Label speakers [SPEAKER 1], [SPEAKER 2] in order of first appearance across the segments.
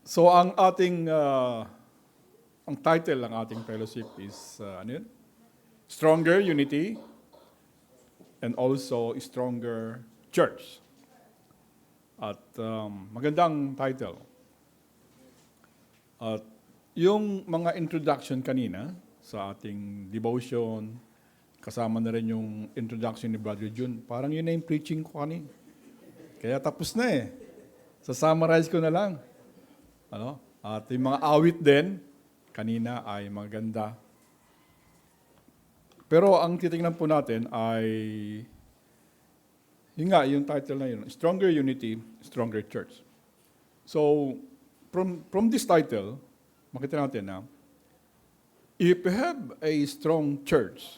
[SPEAKER 1] So ang ating ang title ng ating fellowship is ano yun? Stronger Unity and also Stronger Church. At magandang title. At yung mga introduction kanina sa ating devotion, kasama na rin yung introduction ni Brother Jun. Parang yun na yung preaching ko kanina. Kaya tapos na eh. Sa-summarize ko na lang. Ano? At yung mga awit din, kanina ay maganda. Pero ang titingnan po natin ay, yun nga, yung title na yun, Stronger Unity, Stronger Church. So, from this title, makita natin na, if you have a strong church,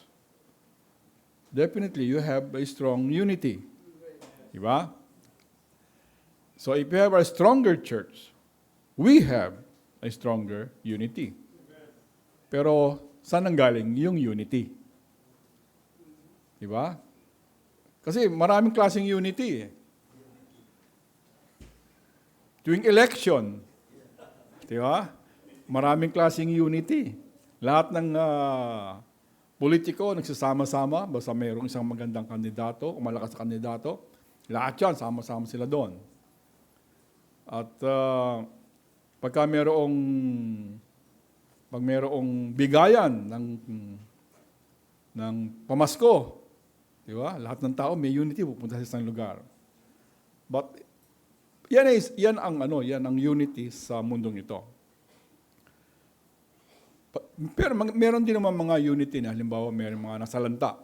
[SPEAKER 1] definitely you have a strong unity. Diba? So, if you have a stronger church, we have a stronger unity. Pero, saan ang galing yung unity? Diba? Kasi maraming klaseng unity eh. Tuwing election, diba? Maraming klaseng unity. Lahat ng politiko nagsasama-sama, basta mayroong isang magandang kandidato o malakas na kandidato, lahat yan, sama-sama sila doon. At pag mayroong bigayan ng pamasko, di ba? Lahat ng tao may unity, pupunta sa isang lugar. But yan ang unity sa mundong ito. Pero meron din naman mga unity na halimbawa mayroong mga nasalanta.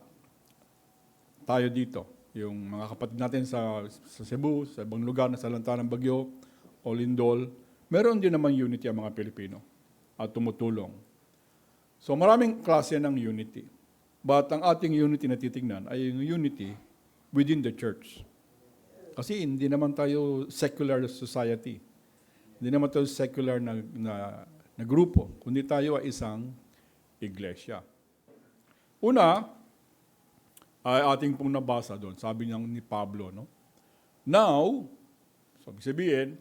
[SPEAKER 1] Tayo dito, yung mga kapatid natin sa Cebu, sa ibang lugar nasalanta ng bagyo o lindol, meron din naman unity ang mga Pilipino at tumutulong. So maraming klase ng unity. But ang ating unity na titingnan ay yung unity within the church. Kasi hindi naman tayo secular society. Hindi naman tayo secular na grupo, kundi tayo ay isang iglesia. Una, ay ating pong nabasa doon. Sabi niya ni Pablo, no? Now, sabi sabihin,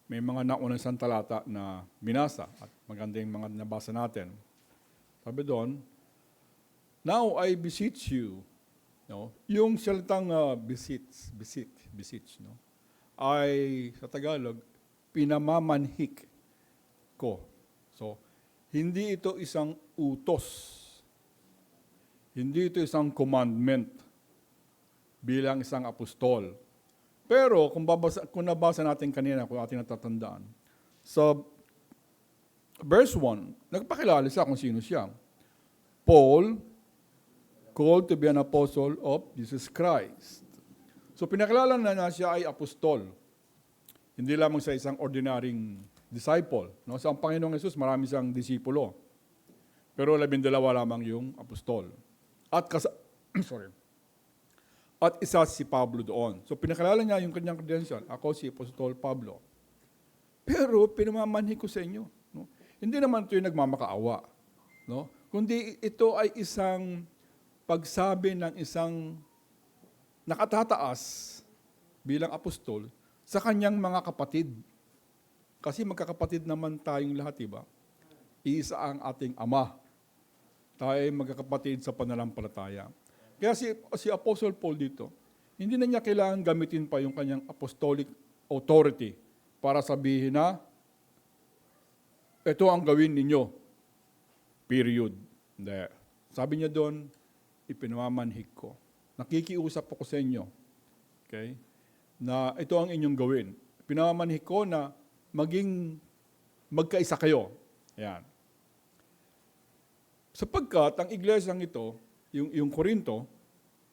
[SPEAKER 1] may mga naunang isang talata na binasa at maganda yung mga nabasa natin. Sabi doon, now I beseech you, no? Yung salitang beseech, no? Ay sa Tagalog, pinamamanhik ko. So, hindi ito isang utos. Hindi ito isang commandment bilang isang apostol. Pero kung nabasa natin kanina, kung ating natatandaan, sa verse 1, nagpakilala siya kung sino siya. Paul, called to be an apostle of Jesus Christ. So pinakilala na siya ay apostol. Hindi lamang sa isang ordinaryong disciple. No? Sa ang Panginoong Yesus, marami siyang disipulo. Pero 12 lamang yung apostol. At At isa si Pablo doon. So pinakilala niya yung kanyang credential. Ako si Apostol Pablo. Pero pinamamanhi ko sa inyo. No? Hindi naman ito yung nagmamakaawa. No? Kundi ito ay isang pagsabi ng isang nakatataas bilang apostol sa kanyang mga kapatid. Kasi magkakapatid naman tayong lahat, diba? Iisa ang ating Ama. Tayo ay magkakapatid sa pananampalataya. Kaya si Apostle Paul dito, hindi na niya kailangan gamitin pa yung kanyang apostolic authority para sabihin na, ito ang gawin ninyo. Period. Hindi. Sabi niya doon, ipinamamanhik ko. Nakikiusap ako sa inyo. Okay? Na ito ang inyong gawin. Pinamamanhik ko na magkaisa kayo. Ayan. Sapagkat ang iglesyang ito, yung Korinto,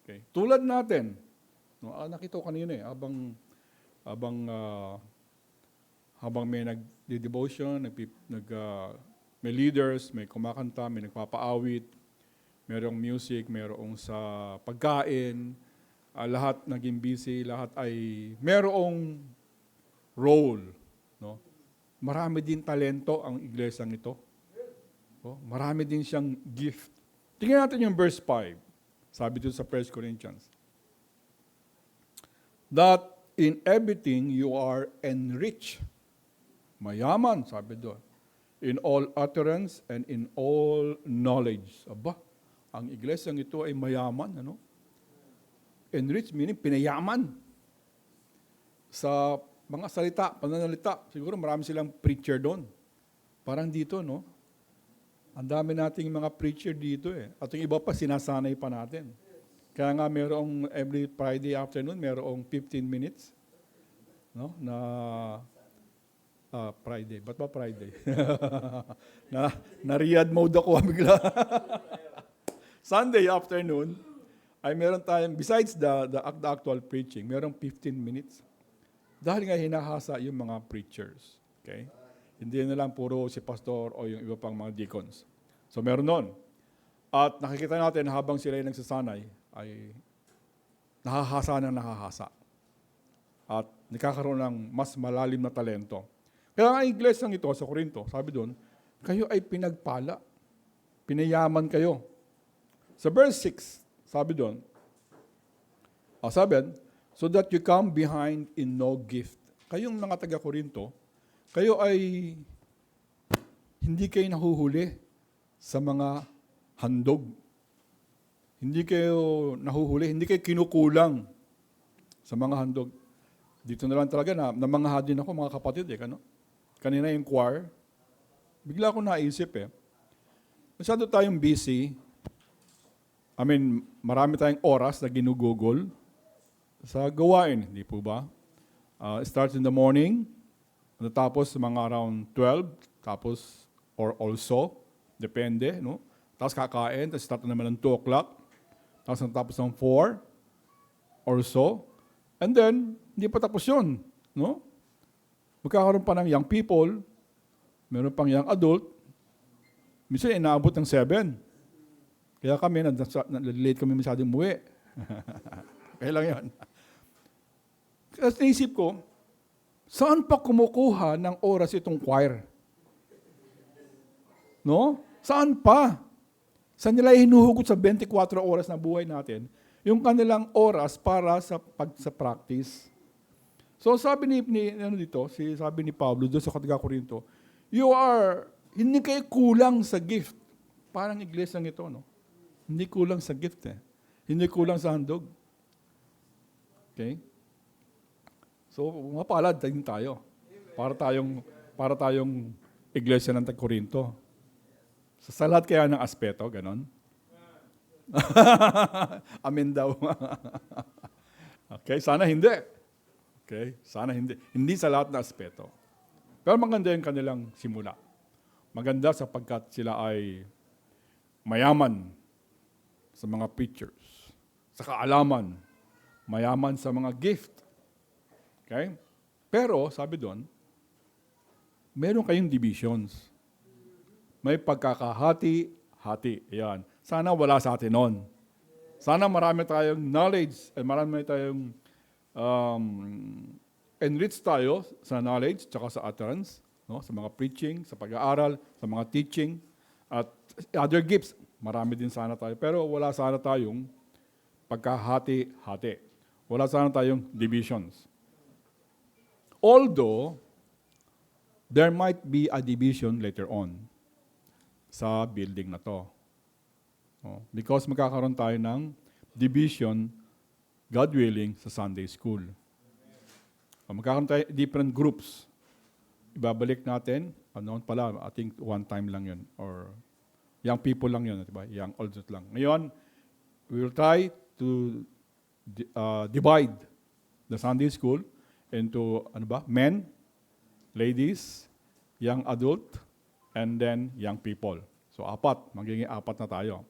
[SPEAKER 1] okay, tulad natin, no, nakita ko kanina habang may nag-devotion, may leaders, may kumakanta, may nagpapaawit, mayroong music, mayroong sa pagkain, lahat naging busy, lahat ay mayroong role. No? Marami din talento ang iglesyang ito. No? Marami din siyang gift. Tingnan natin yung verse 5. Sabi dito sa 1 Corinthians. That in everything you are enriched Mayaman, sabi doon. In all utterance and in all knowledge. Aba, ang iglesyang ito ay mayaman, ano? Enrich meaning pinayaman. Sa mga salita, pananalita, siguro marami silang preacher doon. Parang dito, no? Ang dami nating mga preacher dito eh. At yung iba pa, sinasanay pa natin. Kaya nga merong every Friday afternoon, merong 15 minutes. No? Friday. Ba't ba Friday? na-read mode ako bigla. Sunday afternoon, ay meron tayong, besides the actual preaching, merong 15 minutes. Dahil nga hinahasa yung mga preachers. Okay? Hindi na lang puro si pastor o yung iba pang mga deacons. So meron nun. At nakikita natin habang sila yung nagsasanay, ay nahahasa ng nahahasa. At nakakaroon ng mas malalim na talento. Kaya nga ang iglesyang ito sa Corinto, sabi doon, kayo ay pinagpala. Pinayaman kayo. Sa verse 6, sabi doon, so that you come behind in no gift. Kayong mga taga-Corinto, kayo ay hindi kayo nahuhuli sa mga handog. Hindi kayo nahuhuli, hindi kayo kinukulang sa mga handog. Dito na lang talaga namangha din ako mga kapatid ano? Kanina yung choir, bigla ako naisip masyado tayong busy. Marami tayong oras na ginugugol sa gawain, hindi po ba? It starts in the morning, tapos mga around 12, tapos or also, depende, no? Tapos kakain, tapos start naman ng 2 o'clock, tapos ng 4 or so, and then, hindi pa tapos yun, no? Magkakaroon pa ng young people, meron pang young adult, minsan inaabot ng 7. Kaya kami, late kami masyadong umuwi. Kaya lang yan. Kasi naisip ko, saan pa kumukuha ng oras itong choir? No? Saan pa? Saan nila hinuhugot sa 24 oras na buhay natin yung kanilang oras para sa practice? So sabi sabi ni Pablo doon sa Corinto, hindi kayo kulang sa gift. Parang iglesyang ito, no? Hindi kulang sa gift Hindi kulang sa handog. Okay? So, mapalad din tayo. Para tayong iglesia ng Corinto. Sa lahat kaya ng aspeto, ganon? Amen daw. Okay, sana hindi. Okay, sana hindi. Hindi sa lahat ng aspeto. Pero maganda yung kanilang simula. Maganda sapagkat sila ay mayaman sa mga preachers, sa kaalaman, mayaman sa mga gift. Okay? Pero, sabi doon, meron kayong divisions. May pagkakahati-hati. Yan. Sana wala sa atin noon. Sana marami tayong knowledge, at marami tayong enrich tayo sa knowledge, tsaka sa utterance, no? Sa mga preaching, sa pag-aaral, sa mga teaching, at other gifts. Marami din sana tayo. Pero wala sana tayong pagkahati-hati. Wala sana tayong divisions. Although, there might be a division later on sa building na to. Because magkakaroon tayo ng division, God willing, sa Sunday school. Magkakaroon tayo different groups. Ibabalik natin, I think one time lang yun, or young people lang yun, diba? Young adult lang. Ngayon, we will try to divide the Sunday school into men, ladies, young adult, and then young people. So, magiging 4 na tayo.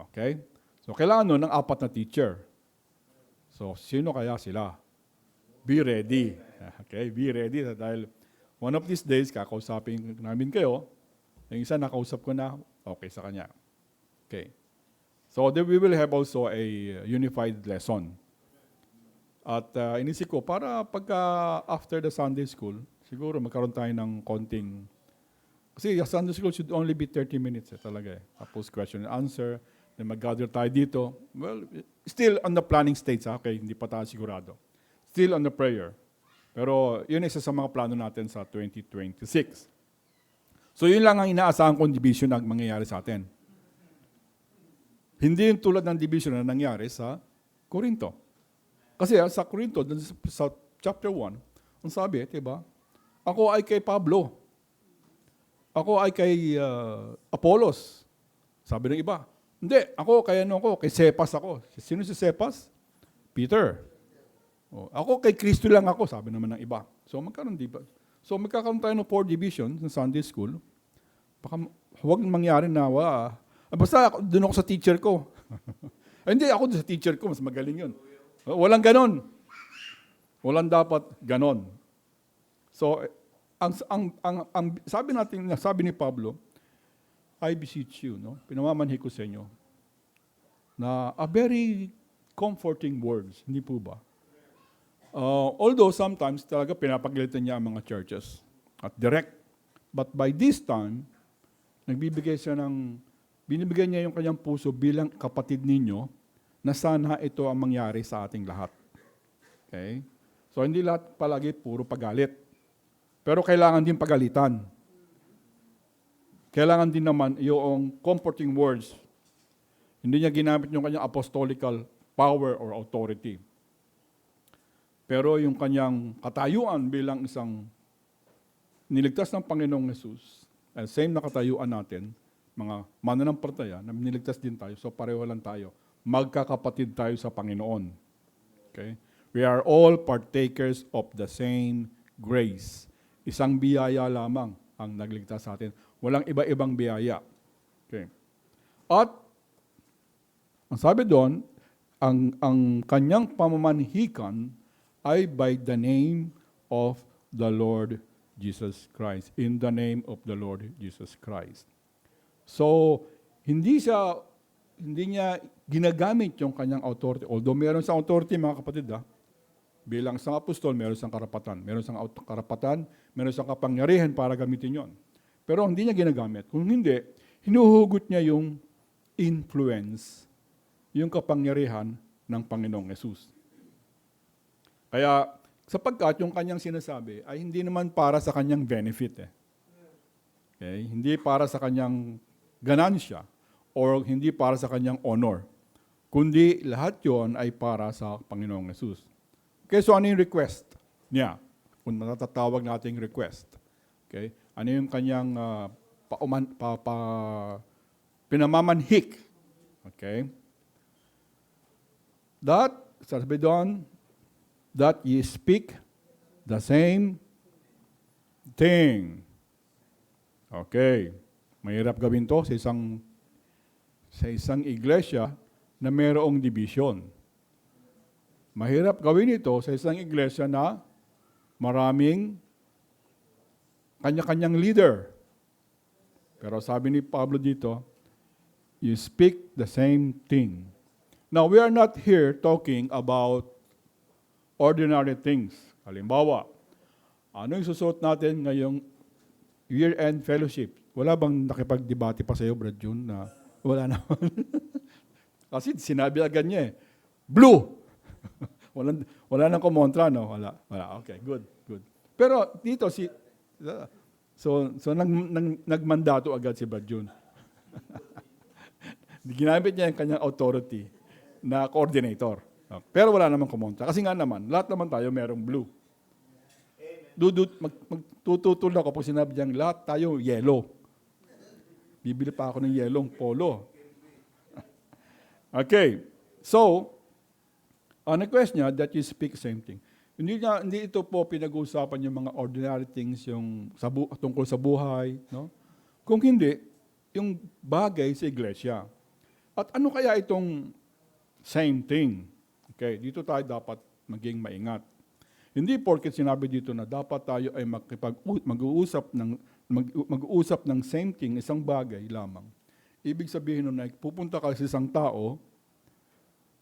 [SPEAKER 1] Okay? So, kailangan nun ng 4 na teacher. So, sino kaya sila? Be ready. Okay? Be ready dahil one of these days, kakausapin namin kayo. Yung isa nakausap ko na, okay sa kanya. Okay. So, then we will have also a unified lesson. At inisip ko, para after the Sunday school, siguro magkaroon tayo ng konting, kasi the Sunday school should only be 30 minutes talaga Tapos question and answer, then mag-gather tayo dito. Well, still on the planning stage, okay, hindi pa tayo sigurado. Still on the prayer. Pero yun isa sa mga plano natin sa 2026. So yun lang ang inaasahan kong division na mangyayari sa atin. Hindi yung tulad ng division na nangyari sa Corinto. Kasi sa Corinto, sa chapter 1, ang sabi, diba? Ako ay kay Pablo. Ako ay kay Apollos. Sabi ng iba. Hindi, kay Cephas ako. Sino si Cephas? Peter. Ako kay Kristo lang ako, sabi naman ng iba. So magkakaroon tayo ng 4 divisions ng Sunday School. Baka huwag mangyari na, basta doon ako sa teacher ko. Hindi, ako doon sa teacher ko, mas magaling yun. Walang ganon. Walang dapat ganon. So, sabi ni Pablo, I beseech you, no? Pinamamanhi ko sa inyo, na a very comforting words, hindi po ba? Although sometimes talaga pinapagalitan niya ang mga churches at direct. But by this time, binibigay niya yung kanyang puso bilang kapatid ninyo na sana ito ang mangyari sa ating lahat. Okay? So hindi lahat palagi puro pagalit. Pero kailangan din pagalitan. Kailangan din naman yung comforting words. Hindi niya ginamit yung kanyang apostolical power or authority. Pero yung kanyang katayuan bilang isang niligtas ng Panginoong Jesus, same na katayuan natin, mga mananampalataya, na niligtas din tayo, so pareho lang tayo. Magkakapatid tayo sa Panginoon. Okay? We are all partakers of the same grace. Isang biyaya lamang ang nagligtas sa atin. Walang iba-ibang biyaya. Okay. At, ang sabi doon, ang kanyang pamamanhikan ay by the name of the Lord Jesus Christ. In the name of the Lord Jesus Christ. So, hindi niya ginagamit yung kanyang authority. Although meron siyang authority, mga kapatid, bilang isang apostol, meron siyang karapatan. Meron siyang karapatan, meron siyang kapangyarihan para gamitin yon. Pero hindi niya ginagamit. Kung hindi, hinuhugot niya yung influence, yung kapangyarihan ng Panginoong Yesus. Kaya, sapagkat yung kanyang sinasabi ay hindi naman para sa kanyang benefit. Okay? Hindi para sa kanyang ganansya or hindi para sa kanyang honor. Kundi lahat yon ay para sa Panginoong Yesus. Okay, so ano yung request niya? Kung matatawag nating request. Okay? Ano yung kanyang pinamamanhik? Okay? That, sabi doon, that ye speak the same thing. Okay. Mahirap gawin to sa isang iglesia na mayroong division. Mahirap gawin ito sa isang iglesia na maraming kanya-kanyang leader. Pero sabi ni Pablo dito, you speak the same thing. Now, we are not here talking about ordinary things. Halimbawa, ano yung susuot natin ngayong year-end fellowship? Wala bang nakipag-debate pa sa'yo, Brad June, na wala naman? Kasi sinabi agad niya blue! wala nang kumontra, no? Wala. Okay, good. Pero dito, nagmandato agad si Brad June. Ginamit niya yung kanyang authority na coordinator. Pero wala namang kumontra. Kasi nga naman, lahat naman tayo merong blue. Magtututol ako pag sinabi niyang lahat tayo yellow. Bibili pa ako ng yellowng polo. Okay. So, ang request niya that you speak same thing. Hindi ito po pinag-uusapan yung mga ordinary things yung tungkol sa buhay. No? Kung hindi, yung bagay sa iglesia. At ano kaya itong same thing? Okay, dito tayo dapat maging maingat. Hindi porket sinabi dito na dapat tayo ay mag-uusap ng same thing, isang bagay lamang. Ibig sabihin nun ay pupunta ka sa isang tao,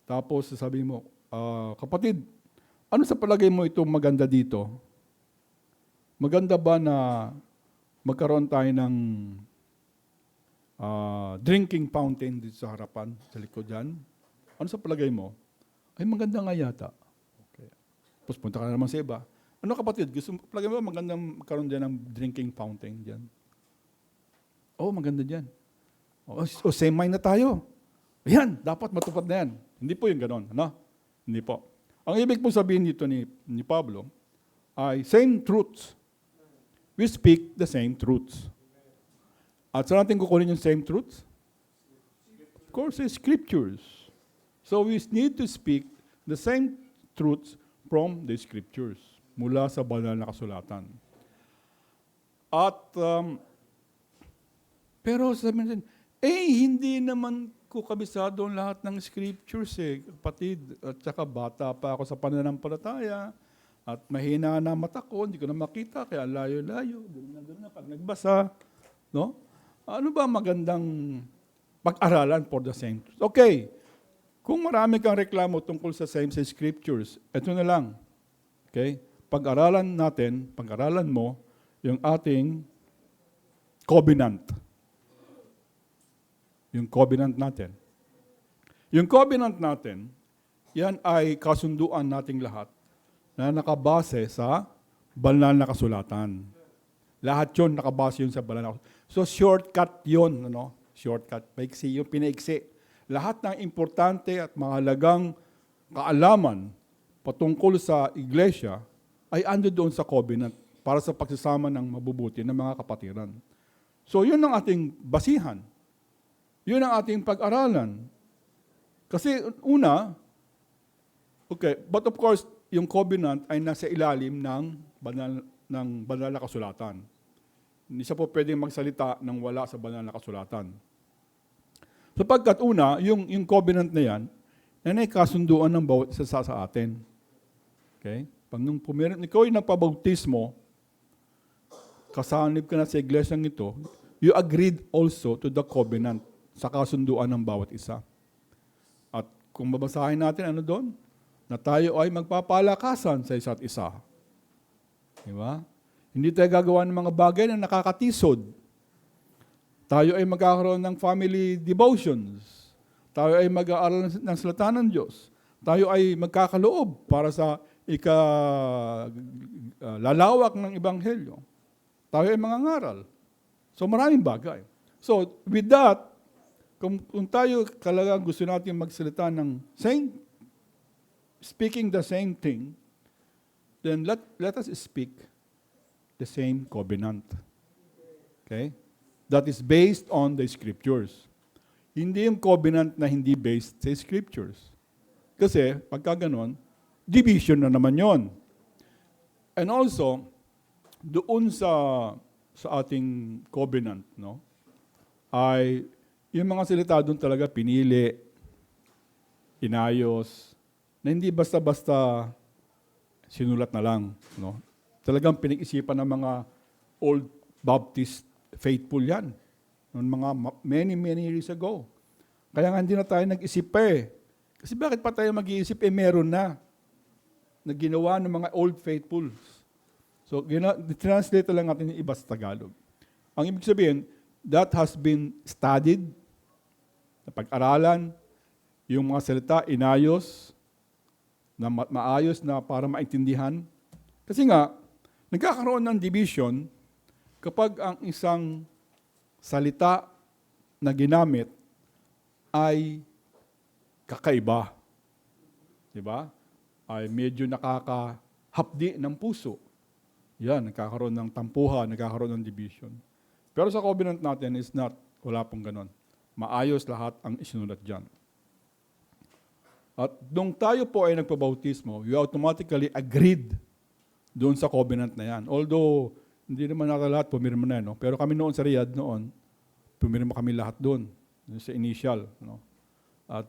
[SPEAKER 1] tapos sasabihin mo, kapatid, ano sa palagay mo itong maganda dito? Maganda ba na magkaroon tayo ng drinking fountain dito sa harapan, sa likod dyan? Ano sa palagay mo? Ay, maganda nga yata. Okay. Tapos punta ka na naman sa iba. Ano kapatid, gusto mo, palagi mo magandang magkaroon dyan ng drinking fountain dyan? Oh, maganda dyan. Same mind na tayo. Ayan, dapat matupad na yan. Hindi po yung ganon, ano? Hindi po. Ang ibig po sabihin dito ni Pablo ay same truths. We speak the same truths. At saan natin kukunin yung same truths? Of course, it's scriptures. So we need to speak the same truths from the scriptures, mula sa banal na kasulatan. At, pero sabi natin, hindi naman ko kabisado ang lahat ng scriptures kapatid. At saka bata pa ako sa pananampalataya. At mahina na mata ko, hindi ko na makita, kaya layo-layo. Gano'n na pag nagbasa. No? Ano ba magandang pag-aralan for the same truth? Okay, kung marami kang reklamo tungkol sa same sa scriptures, ito na lang. Okay? Pag-aralan mo, yung ating covenant. Yung covenant natin. Yung covenant natin, yan ay kasunduan nating lahat na nakabase sa banal na kasulatan. Lahat yun nakabase yun sa banal na kasulatan. So shortcut yun, ano? Shortcut, paiksi yung pinaiksi. Lahat ng importante at mahalagang kaalaman patungkol sa iglesia ay ando doon sa covenant para sa pagsasama ng mabubuti ng mga kapatiran. So yun ang ating basihan. Yun ang ating pag-aralan. Kasi una, okay, but of course, yung covenant ay nasa ilalim ng banal na kasulatan. Hindi siya po pwedeng magsalita nang wala sa banal na kasulatan. Sapagkat una, yung covenant na yan, yan ay kasunduan ng bawat isa sa atin. Okay? Pag nung ikaw ay nagpabautismo, kasanib ka na sa iglesyang ito, you agreed also to the covenant sa kasunduan ng bawat isa. At kung babasahin natin, ano doon? Na tayo ay magpapalakasan sa isa't isa. Di ba? Hindi tayo gagawa ng mga bagay na nakakatisod. Tayo ay magkakaroon ng family devotions. Tayo ay mag-aaral ng salita ng Diyos. Tayo ay magkakaloob para sa lalawak ng Ebanghelyo. Tayo ay mangangaral. So maraming bagay. So with that, kung tayo talagang gusto natin magsalita ng speaking the same thing, then let us speak the same covenant. Okay? That is based on the scriptures. Hindi yung covenant na hindi based sa scriptures. Kasi, pagka ganon, division na naman yon. And also, doon sa ating covenant, no, ay yung mga salita doon talaga pinili, inayos, na hindi basta-basta sinulat na lang. No? Talagang pinag-isipan ng mga old Baptist faithful yan. Noong mga many years ago. Kaya nga hindi na tayo nag-isip pa eh. Kasi bakit pa tayo mag-iisip? Meron na ginawa ng mga old faithfuls. So, translate lang natin yung iba sa Tagalog. Ang ibig sabihin, that has been studied, napag-aralan, yung mga salita inayos, na maayos na para maintindihan. Kasi nga, nagkakaroon ng division kapag ang isang salita na ginamit ay kakaiba. Diba? Ay medyo nakakahapdi ng puso. Yan, nagkakaroon ng tampuhan, nagkakaroon ng division. Pero sa covenant natin is not, wala pong ganon. Maayos lahat ang isinulat dyan. At nung tayo po ay nagpabautismo, you automatically agreed doon sa covenant na yan. Although, hindi naman lahat pumirma na, no? Pero kami noon sa Riyadh noon, pumirma kami lahat doon, sa initial. No? At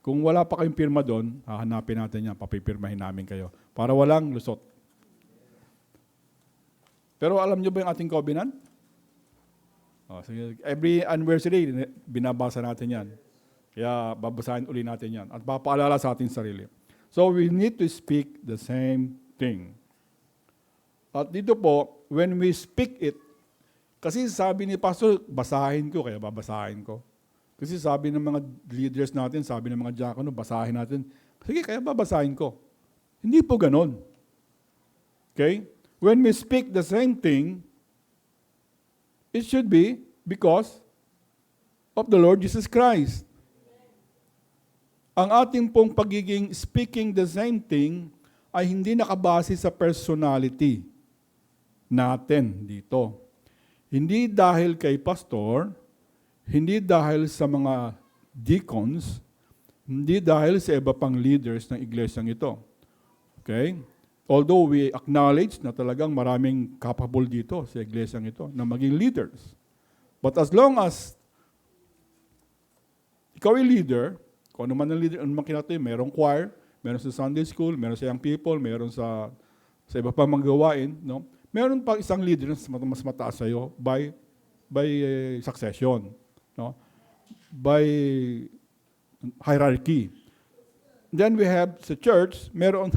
[SPEAKER 1] kung wala pa kayong pirma doon, hahanapin natin yan, papipirmahin namin kayo. Para walang lusot. Pero alam nyo ba yung ating covenant? Every anniversary, binabasa natin yan. Kaya babasahin uli natin yan. At papaalala sa ating sarili. So we need to speak the same thing. At dito po, when we speak it, kasi sabi ni Pastor, basahin ko, kaya babasahin ko. Kasi sabi ng mga leaders natin, sabi ng mga diakono, basahin natin. Sige, kaya babasahin ko. Hindi po ganon. Okay? When we speak the same thing, it should be because of the Lord Jesus Christ. Ang ating pong pagiging speaking the same thing ay hindi nakabase sa personality natin dito. Hindi dahil kay pastor, hindi dahil sa mga deacons, hindi dahil sa iba pang leaders ng iglesyang ito. Okay? Although we acknowledge na talagang maraming capable dito sa iglesyang ito na maging leaders. But as long as ikaw ay leader, kung ano man ang leader, ano man kinatuloy, mayroong choir, meron sa Sunday school, meron sa young people, meron sa iba pang mga gawain, no? Meron pa isang leader na mas mataas sa iyo by succession, no? By hierarchy. Then we have sa church, meron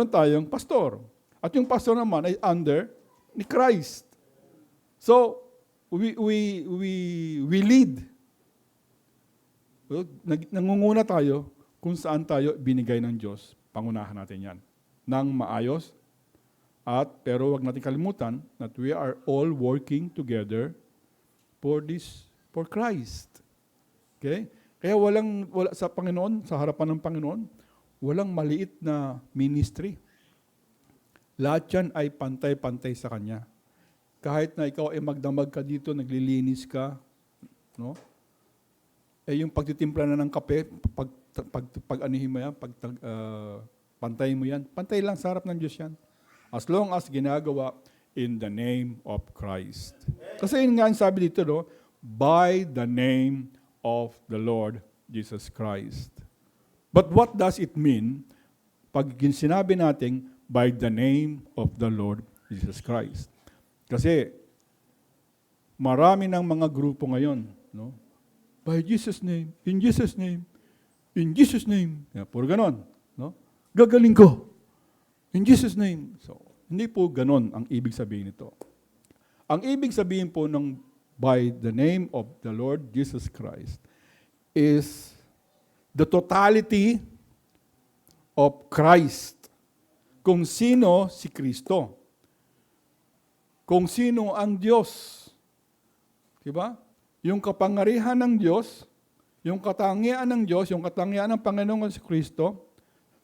[SPEAKER 1] tayong pastor. At yung pastor naman ay under ni Christ. So, we lead. Well, nangunguna tayo kung saan tayo binigay ng Diyos. Pangunahan natin yan. Nang maayos. Pero wag natin kalimutan that we are all working together for Christ. Okay? Kaya wala sa Panginoon, sa harapan ng Panginoon, walang maliit na ministry. Lahat yan ay pantay-pantay sa Kanya. Kahit na ikaw ay magdamag ka dito, naglilinis ka, no? Yung pagtitimpla na ng kape, pag-anihin mo yan, pantayin mo yan, pantay lang sa harap ng Diyos yan. As long as ginagawa in the name of Christ. Kasi yun nga ang sabi dito, no? By the name of the Lord Jesus Christ. But what does it mean pag sinabi natin by the name of the Lord Jesus Christ? Kasi marami ng mga grupo ngayon, no? By Jesus' name, in Jesus' name, in Jesus' name. Puro ganon, no? Gagaling ko. In Jesus' name. So, hindi po ganon ang ibig sabihin nito. Ang ibig sabihin po ng by the name of the Lord Jesus Christ is the totality of Christ. Kung sino si Kristo. Kung sino ang Diyos. Diba? Yung kapangyarihan ng Diyos, yung katangian ng Diyos, yung katangian ng Panginoong si Kristo,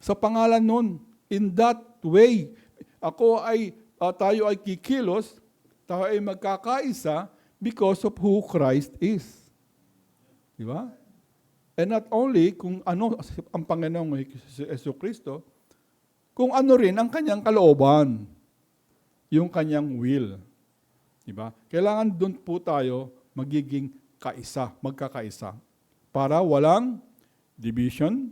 [SPEAKER 1] sa pangalan nun, in that way, tayo ay kikilos, tayo ay magkakaisa because of who Christ is. Di ba? And not only kung ano ang Panginoong Yesu Kristo, kung ano rin ang kanyang kalooban, yung kanyang will. Di ba? Kailangan doon po tayo magiging magkakaisa. Para walang division,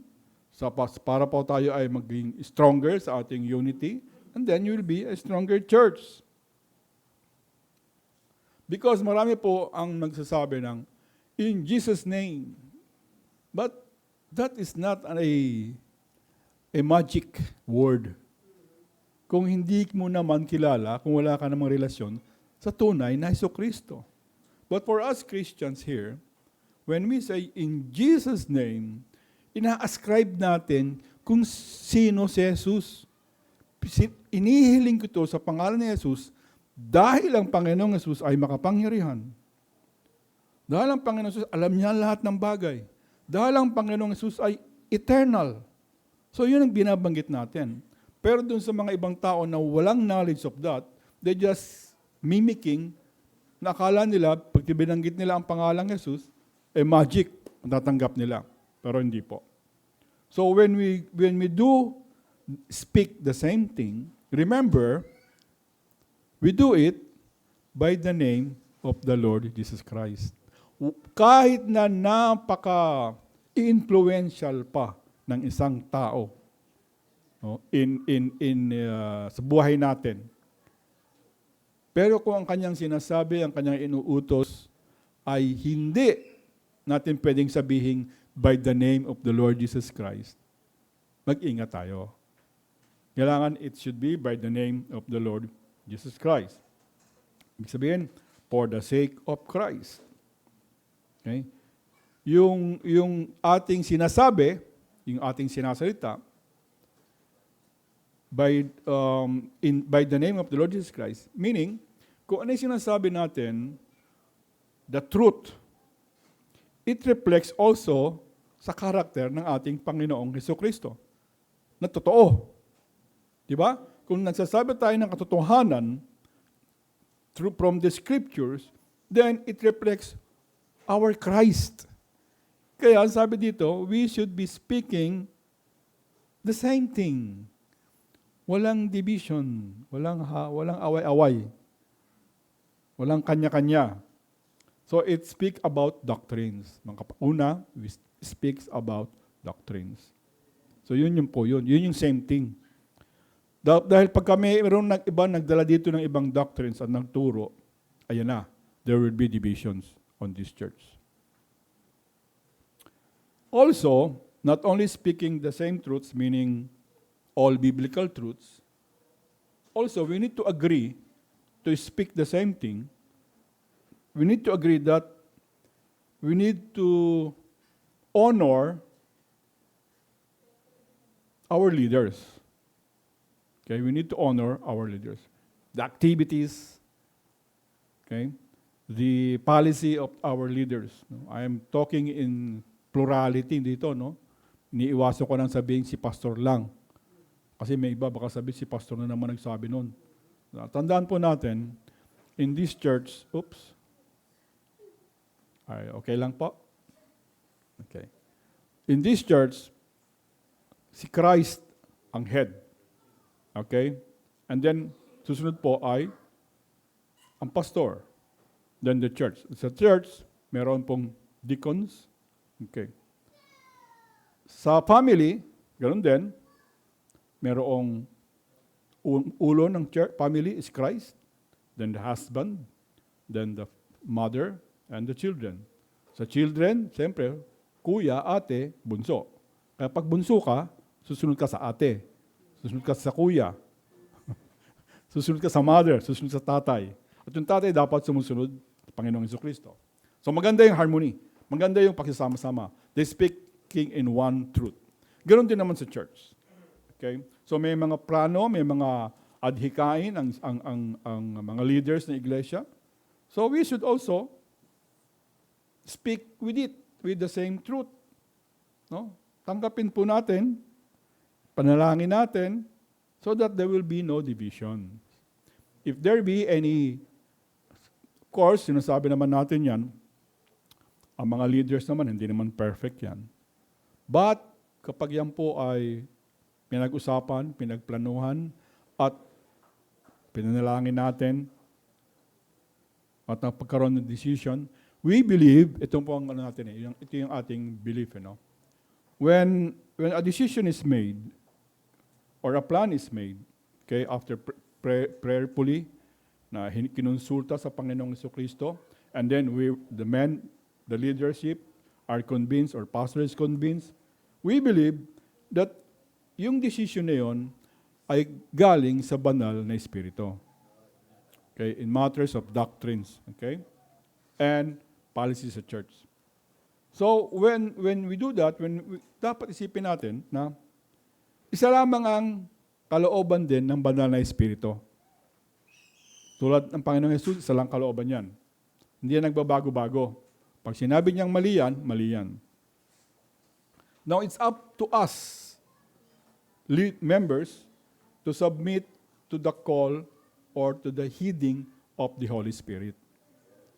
[SPEAKER 1] para po tayo ay maging stronger sa ating unity, and then you will be a stronger church. Because marami po ang nagsasabi ng, in Jesus' name. But that is not a magic word. Kung hindi mo naman kilala, kung wala ka namang relasyon, sa tunay na Jesucristo. But for us Christians here, when we say in Jesus' name, ina-ascribe natin kung sino si Jesus. Inihiling ko ito sa pangalan ni Jesus dahil ang Panginoong Jesus ay makapangyarihan. Dahil ang Panginoong Jesus, alam niya lahat ng bagay. Dahil ang Panginoong Jesus ay eternal. So yun ang binabanggit natin. Pero dun sa mga ibang tao na walang knowledge of that, they just mimicking, nakala nila, pag binanggit nila ang pangalang Jesus, magic ang tatanggap nila. Pero hindi po. So when we do speak the same thing, remember, we do it by the name of the Lord Jesus Christ. Kahit na napaka-influential pa ng isang tao, no, sa buhay natin. Pero kung ang kanyang sinasabi, ang kanyang inuutos ay hindi natin pwedeng sabihin by the name of the Lord Jesus Christ, mag-ingat tayo. Kailangan it should be by the name of the Lord Jesus Christ. Ibig sabihin, for the sake of Christ. Okay? Yung ating sinasabi, yung ating sinasalita, by the name of the Lord Jesus Christ. Meaning, kung ano yung sinasabi natin, the truth, it reflects also sa karakter ng ating Panginoong Jesucristo. Na totoo. Di ba? Kung nagsasabi tayo ng katotohanan from the scriptures, then it reflects our Christ. Kaya sabi dito, we should be speaking the same thing. Walang division, walang away-away, walang kanya-kanya. So it speaks about doctrines. Una, it speaks about doctrines. So yun yung same thing. Dahil pagka mayroon iba nagdala dito ng ibang doctrines at nagturo, ayan na, there will be divisions on this church. Also, not only speaking the same truths, meaning all biblical truths, also we need to agree to speak the same thing. We need to agree that we need to honor our leaders. Okay, we need to honor our leaders. The activities, okay, the policy of our leaders. I am talking in plurality dito, no? Iniiwasan ko nang sabihin si pastor lang. Kasi may iba, baka sabihin si pastor na naman nagsabi nun. Tandaan po natin, in this church, okay lang po? Okay. In this church, si Christ ang head. Okay? And then, susunod po ay ang pastor. Then the church. Sa church, meron pong deacons. Okay. Sa family, ganoon din, merong ulo ng church, family is Christ, then the husband, then the mother, and the children. Sa children, siyempre, kuya, ate, bunso. Kaya pag bunso ka, susunod ka sa ate, susunod ka sa kuya, susunod ka sa mother, susunod sa tatay. At yung tatay dapat sumusunod sa Panginoong Jesucristo. So maganda yung harmony. Maganda yung pakisama-sama. They speaking in one truth. Ganon din naman sa church. Okay? So may mga plano, may mga adhikain ang mga leaders ng iglesia. So we should also speak with it, with the same truth. No? Tanggapin po natin, panalangin natin, so that there will be no division. If there be any, of course, sinasabi naman natin yan, ang mga leaders naman, hindi naman perfect yan. But, kapag yan po ay pinag-usapan, pinagplanuhan, at pinanalangin natin, at napagkaroon ng decision, we believe, ito po ang ano natin ito yung ating belief, When a decision is made, or a plan is made, okay, after prayerfully, na kinonsulta sa Panginoong Jesucristo, and then the leadership are convinced, or pastor is convinced, we believe that yung decision na yun ay galing sa banal na Espiritu. Okay, in matters of doctrines, okay, and policies of church. So, when we do that, dapat isipin natin na isa lamang ang kalooban din ng banal na Espiritu. Tulad ng Panginoong Jesus, isa lang kalooban yan. Hindi yan nagbabago-bago. Pag sinabi niyang mali yan, mali yan. Now, it's up to us, members, to submit to the call or to the heeding of the Holy Spirit.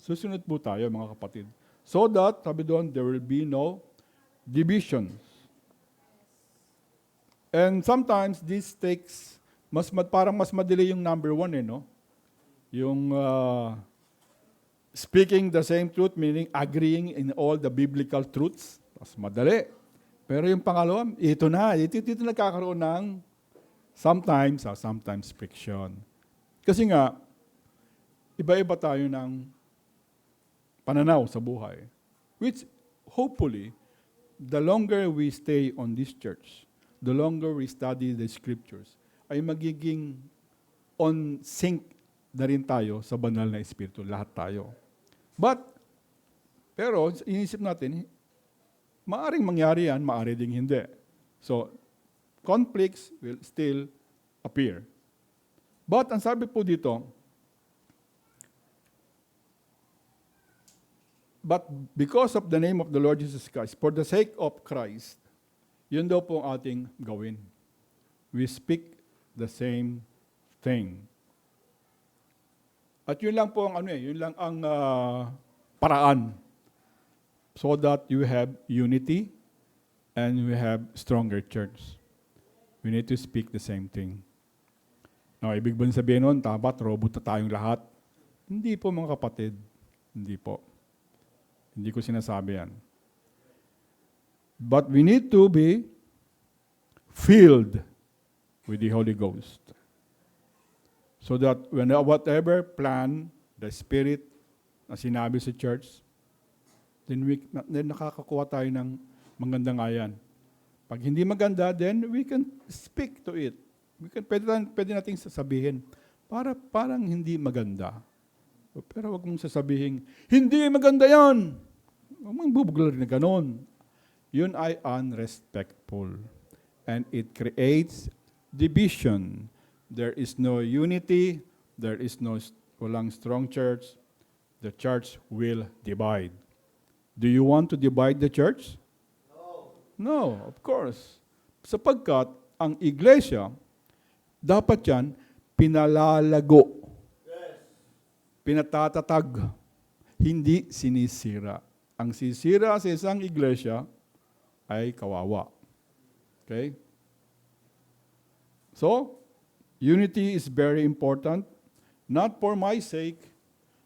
[SPEAKER 1] Susunod po tayo, mga kapatid. So that, sabi doon, there will be no divisions. And sometimes this takes, parang mas madali yung number one, Yung speaking the same truth, meaning agreeing in all the biblical truths, mas madali. Pero yung pangalawa, ito nagkakaroon ng sometimes friction. Kasi nga, iba-iba tayo ng pananaw sa buhay. Which, hopefully, the longer we stay on this church, the longer we study the scriptures, ay magiging on sync na rin tayo sa banal na Espiritu, lahat tayo. Pero, inisip natin, maaring mangyari yan, maaari ding hindi. So, conflicts will still appear. But ang sabi po dito, but because of the name of the Lord Jesus Christ, for the sake of Christ, yun daw po ang ating gawin. We speak the same thing. At yun lang po ang yun lang ang paraan. So that you have unity and we have stronger church. We need to speak the same thing. No, ibig ba sabihin nun, tapat, robot na tayong lahat? Hindi po mga kapatid. Hindi po. Hindi ko sinasabi yan. But we need to be filled with the Holy Ghost. So that when whatever plan the Spirit na sinabi sa church, then nakakakuha tayo ng magandang ayan. Pag hindi maganda, then we can speak to it. Pwede nating sasabihin, parang hindi maganda. Pero wag mong sasabihin, hindi maganda yan. Huwag mong bubuglar na ganon. Yun ay unrespectful. And it creates division. There is no unity. There is walang strong church. The church will divide. Do you want to divide the church? No, of course. Sapagkat ang iglesia, dapat yan pinalalago. Pinatatatag. Hindi sinisira. Ang sisira sa isang iglesia ay kawawa. Okay? So, unity is very important. Not for my sake,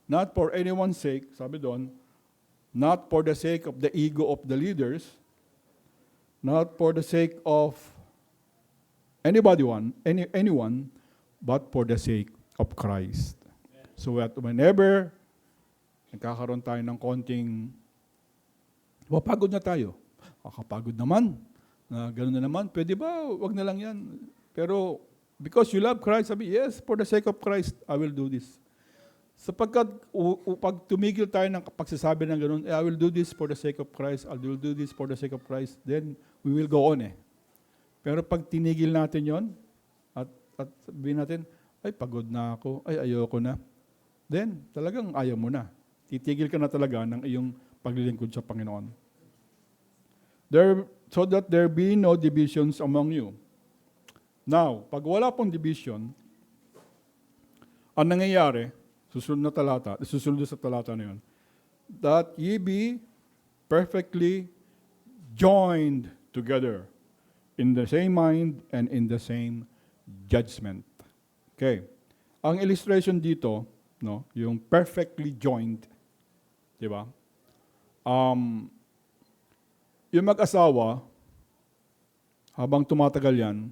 [SPEAKER 1] not for anyone's sake, sabi doon, not for the sake of the ego of the leaders, not for the sake of anyone, but for the sake of Christ. So that whenever nagkakaroon tayo ng konting, pagod na tayo. Kapagod naman. Gano'n na naman. Pwede ba? Wag na lang yan. Pero because you love Christ, sabi, yes, for the sake of Christ, I will do this. Sapagkat pag tumigil tayo ng pagsasabi ng gano'n, I will do this for the sake of Christ, I will do this for the sake of Christ, then we will go on . Pero pag tinigil natin yon at sabihin natin, ay pagod na ako, ay ayoko na, then talagang ayaw mo na. Titigil ka na talaga ng iyong paglilingkod sa Panginoon. So that there be no divisions among you. Now, pag wala pong division, ang nangyayari, susunod sa talata na yun, that ye be perfectly joined together in the same mind and in the same judgment. Okay. Ang illustration dito, no, yung perfectly joined, di ba? Yung mag-asawa, habang tumatagal yan,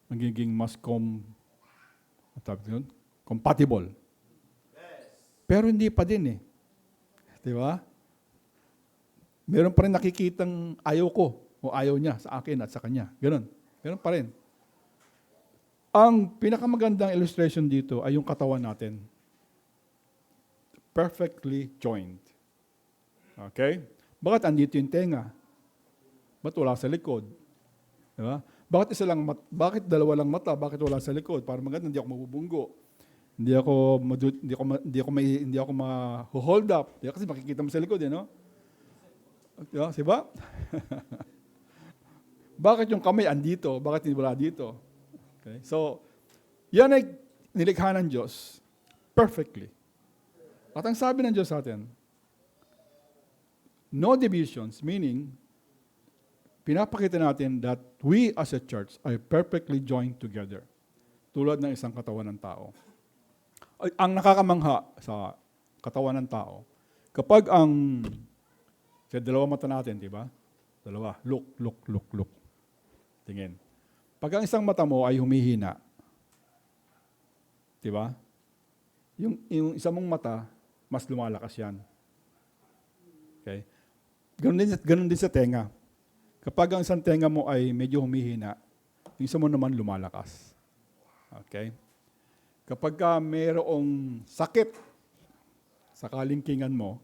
[SPEAKER 1] nagiging mas compatible. Pero hindi pa din . Di ba? Meron pa rin nakikitang ayaw ko o ayaw niya sa akin at sa kanya. Ganon. Meron pa rin. Ang pinakamagandang illustration dito ay yung katawan natin. Perfectly joined. Okay? Bakit andito yung tenga? Ba't wala sa likod? Di ba? Bakit dalawa lang mata? Bakit wala sa likod? Para maganda, hindi ako mabubunggo. Hindi ako ma-hold up. Kasi makikita mo sa likod, no? Diba? Bakit yung kamay andito? Bakit hindi wala dito? Okay? So, yan ay nilikha ng Diyos perfectly. At ang sabi ng Diyos sa atin, no divisions, meaning, pinapakita natin that we as a church are perfectly joined together. Tulad ng isang katawan ng tao. Ang nakakamangha sa katawan ng tao, kapag sa dalawa mata natin, di ba? Dalawa, look. Tingin. Pag ang isang mata mo ay humihina, di ba? Yung isang mong mata, mas lumalakas yan. Okay? Ganun din sa tenga. Kapag ang isang tenga mo ay medyo humihina, yung isa mo naman lumalakas. Okay? Kapag mayroong sakit sa kalingkingan mo,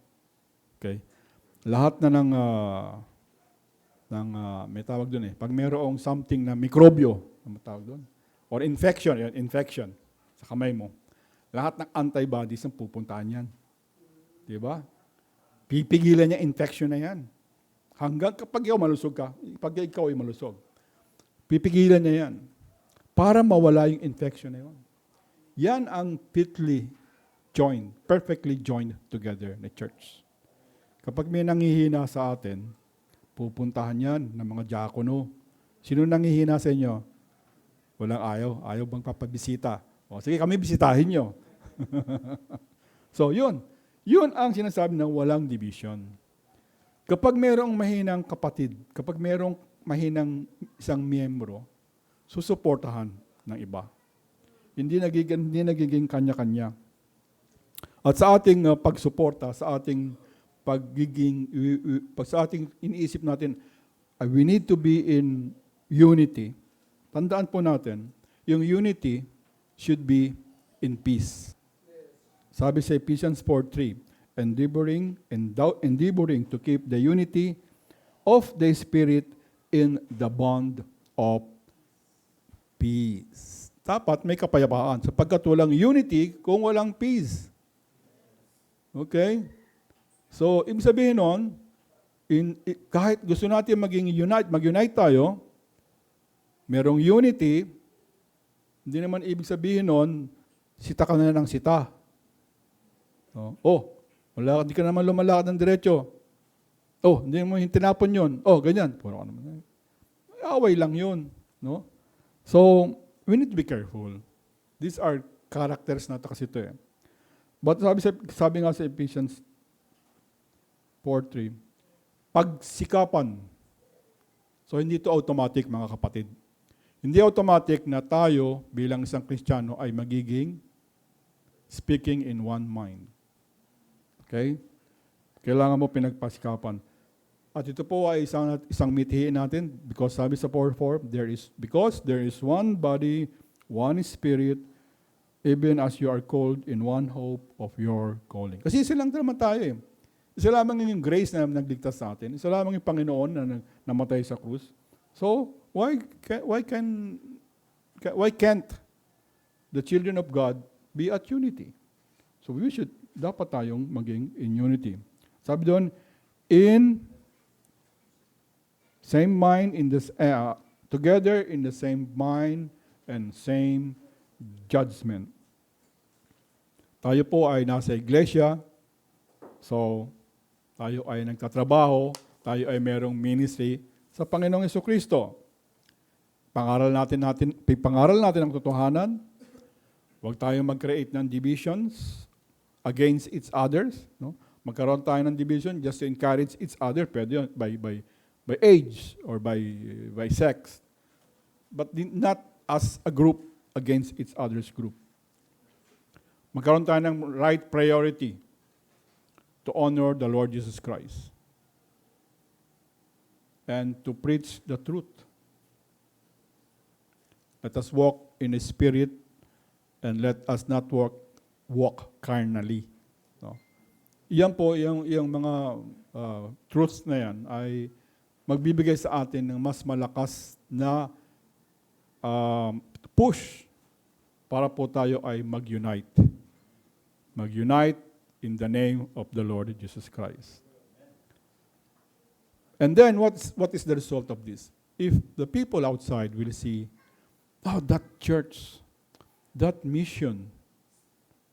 [SPEAKER 1] okay, lahat na ng may tawag doon . Pag mayroong something na mikrobyo, ang tawag doon, or infection sa kamay mo, lahat ng antibodies ang pupuntahan yan. Di ba? Pipigilan niya infection na yan. Hanggang kapag ikaw malusog ka, pag ikaw ay malusog, pipigilan niya yan para mawala yung infection na yun. Yan ang perfectly joined together na church. Kapag may nanghihina sa atin, pupuntahan yan ng mga diakono. Sino nanghihina sa inyo? Walang ayaw. Ayaw bang papabisita? O, sige, kami bisitahin nyo. So, yun. Yun ang sinasabi ng walang division. Kapag mayroong mahinang kapatid, kapag mayroong mahinang isang miyembro, susuportahan ng iba. Hindi nagiging kanya-kanya. At sa ating pagsuporta, sa ating sa ating iniisip natin, we need to be in unity. Tandaan po natin, yung unity should be in peace. Sabi sa Ephesians 4:3, endeavoring to keep the unity of the Spirit in the bond of peace. Dapat may kapayapaan, sapagkat walang unity kung walang peace. Okay? So, ibig sabihin nun, kahit gusto natin mag-unite tayo, merong unity, hindi naman ibig sabihin nun, sita ka na ng sita. Hindi ka naman lumalakad ng diretso. Hindi mo tinapon yun. Ganyan. Puro ka naman. Away lang yun. No? So, we need to be careful. These are characters na kasi ito eh. But sabi nga sa Ephesians 4:3, pagsikapan. So, hindi ito automatic, mga kapatid. Hindi automatic na tayo bilang isang Kristiyano ay magiging speaking in one mind. Okay? Kailangan mo pinagpasikapan. At ito po ay isang mithiin natin because sabi sa 4:4, because there is one body, one spirit, even as you are called in one hope of your calling. Kasi isa lang naman tayo eh. Isa lamang yung grace na nagligtas sa atin. Isa lamang yung Panginoon na namatay sa krus. So, why can't the children of God be at unity? So dapat tayong maging in unity. Sabi doon, in same mind, together in the same mind and same judgment. Tayo po ay nasa iglesia, so tayo ay nagtatrabaho, tayo ay merong ministry sa Panginoong Jesucristo. Pangaral natin ang totohanan. Huwag tayong mag-create ng divisions against each others. No? Magkaroon tayo ng division just to encourage each other. Pwede yun, by age or by sex. But not as a group against each other's group. Magkaroon tayo ng right priority to honor the Lord Jesus Christ and to preach the truth. Let us walk in the Spirit and let us not walk carnally. No? Iyan po, yung mga truths na yan ay magbibigay sa atin ng mas malakas na push para po tayo ay mag-unite. Mag-unite in the name of the Lord Jesus Christ. And then, what is the result of this? If the people outside will see, that church, that mission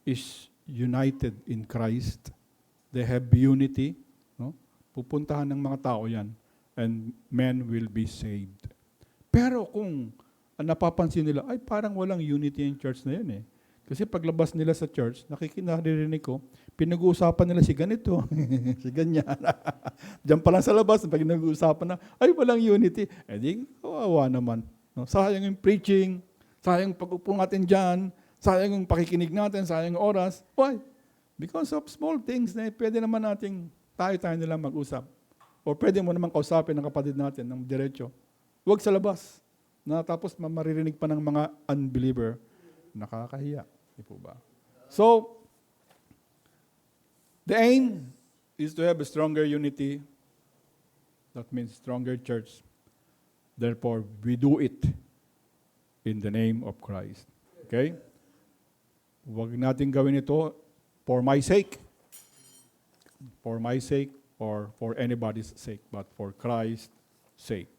[SPEAKER 1] is united in Christ. They have unity. No? Pupuntahan ng mga tao yan. And men will be saved. Pero kung napapansin nila, ay parang walang unity in church na yan eh. Kasi paglabas nila sa church, naririnig ko, pinag-uusapan nila si ganito, si ganyan. Diyan pa lang sa labas, pag nag-uusapan na, ay walang unity. Eh di, kawawa naman. No? Sayang yung preaching, sayang yung pag-upo natin dyan, sayang yung pakikinig natin, sayang yung oras. Why? Because of small things na pwede naman nating tayo nilang mag-usap. O pwede mo naman kausapin ng kapatid natin ng diretso. Huwag sa labas. Na tapos maririnig pa ng mga unbeliever. Nakakahiya. Di po ba? So, the aim is to have a stronger unity. That means stronger church. Therefore, we do it in the name of Christ. Okay? Huwag natin gawin ito for my sake, or for anybody's sake, but for Christ's sake.